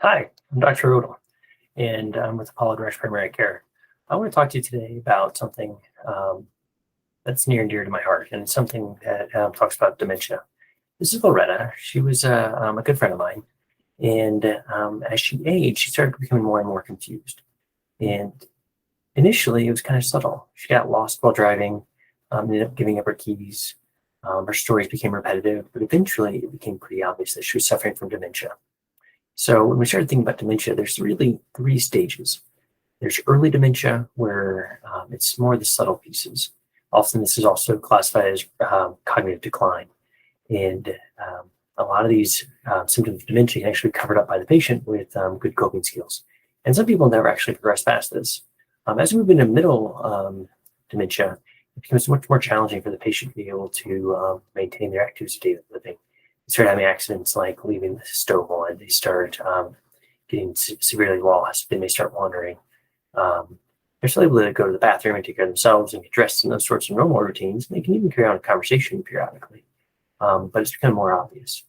Hi, I'm Dr. Odom, and I'm with Apollo Direct Primary Care. I want to talk to you today about something that's near and dear to my heart, and it's something that talks about dementia. This is Loretta. She was a good friend of mine, and as she aged, she started becoming more and more confused. And initially, it was kind of subtle. She got lost while driving, ended up giving up her keys. Her stories became repetitive, but eventually it became pretty obvious that she was suffering from dementia. So when we started thinking about dementia, there's really three stages. There's early dementia, where it's more the subtle pieces. Often this is also classified as cognitive decline. And a lot of these symptoms of dementia can actually be covered up by the patient with good coping skills. And some people never actually progress past this. As we move into middle dementia, it becomes much more challenging for the patient to be able to maintain their activities of daily living. They start having accidents like leaving the stove on. They start getting severely lost. They may start wandering. They're still able to go to the bathroom and take care of themselves and get dressed in those sorts of normal routines. And they can even carry on a conversation periodically, but it's become more obvious.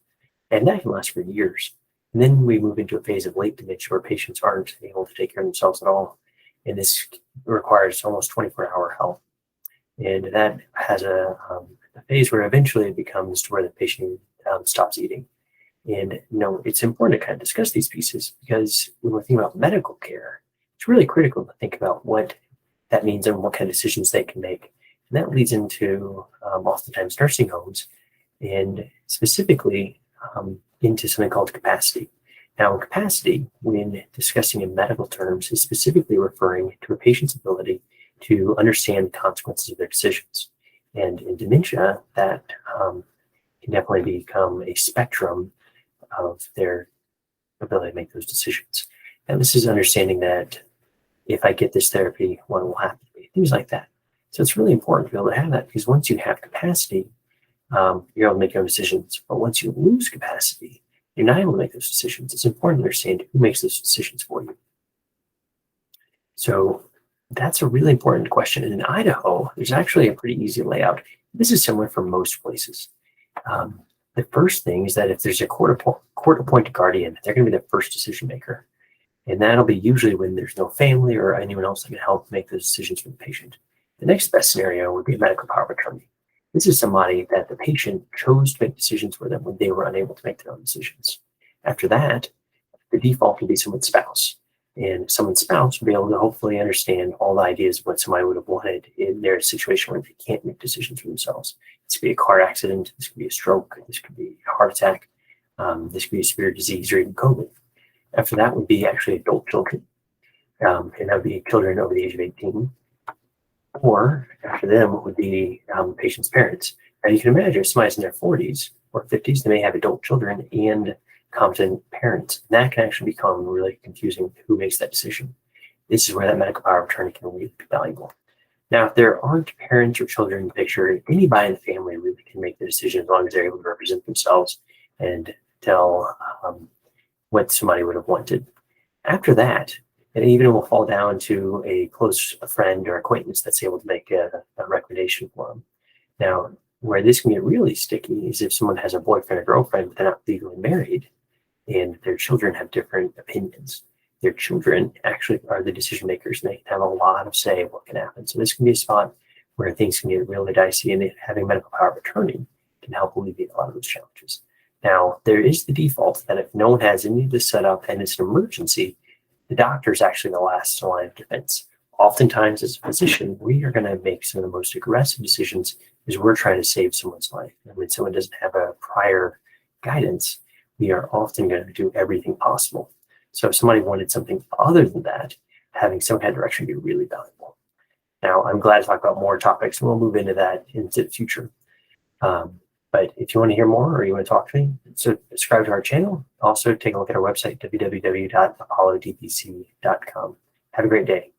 And that can last for years. And then we move into a phase of late dementia where patients aren't able to take care of themselves at all. And this requires almost 24-hour help. And that has a phase where eventually it becomes to where the patient stops eating. And it's important to kind of discuss these pieces because when we're thinking about medical care, it's really critical to think about what that means and what kind of decisions they can make. And that leads into oftentimes nursing homes and specifically into something called capacity. Now, capacity, when discussing in medical terms, is specifically referring to a patient's ability to understand the consequences of their decisions. And in dementia, that can definitely become a spectrum of their ability to make those decisions. And this is understanding that if I get this therapy, what will happen to me? Things like that. So it's really important to be able to have that because once you have capacity, you're able to make your own decisions. But once you lose capacity, you're not able to make those decisions. It's important to understand who makes those decisions for you. So that's a really important question. And in Idaho, there's actually a pretty easy layout. This is similar for most places. The first thing is that if there's a court-appointed guardian, they're going to be the first decision maker. And that'll be usually when there's no family or anyone else that can help make those decisions for the patient. The next best scenario would be a medical power of attorney. This is somebody that the patient chose to make decisions for them when they were unable to make their own decisions. After that, the default would be someone's spouse. And someone's spouse will be able to hopefully understand all the ideas of what somebody would have wanted in their situation where they can't make decisions for themselves. This could be a car accident, this could be a stroke, this could be a heart attack, this could be a severe disease or even COVID. After that would be actually adult children, and that would be children over the age of 18. Or after them would be the patient's parents. Now you can imagine if somebody's in their 40s or 50s, they may have adult children and competent parents. And that can actually become really confusing who makes that decision. This is where that medical power of attorney can really be valuable. Now, if there aren't parents or children in the picture, anybody in the family really can make the decision as long as they're able to represent themselves and tell what somebody would have wanted. After that, it even will fall down to a close friend or acquaintance that's able to make a recommendation for them. Now, where this can get really sticky is if someone has a boyfriend or girlfriend, but they're not legally married, and their children have different opinions. Their children actually are the decision makers, and they can have a lot of say in what can happen. So this can be a spot where things can get really dicey, and having medical power of attorney can help alleviate a lot of those challenges. Now, there is the default that if no one has any of this set up and it's an emergency, the doctor is actually the last line of defense. Oftentimes, as a physician, we are going to make some of the most aggressive decisions because we're trying to save someone's life. And when someone doesn't have a prior guidance, we are often going to do everything possible. So if somebody wanted something other than that, having some kind of direction would be really valuable. Now, I'm glad to talk about more topics, and we'll move into that into the future. But if you want to hear more or you want to talk to me, so subscribe to our channel. Also, take a look at our website, www.apollodpc.com. Have a great day.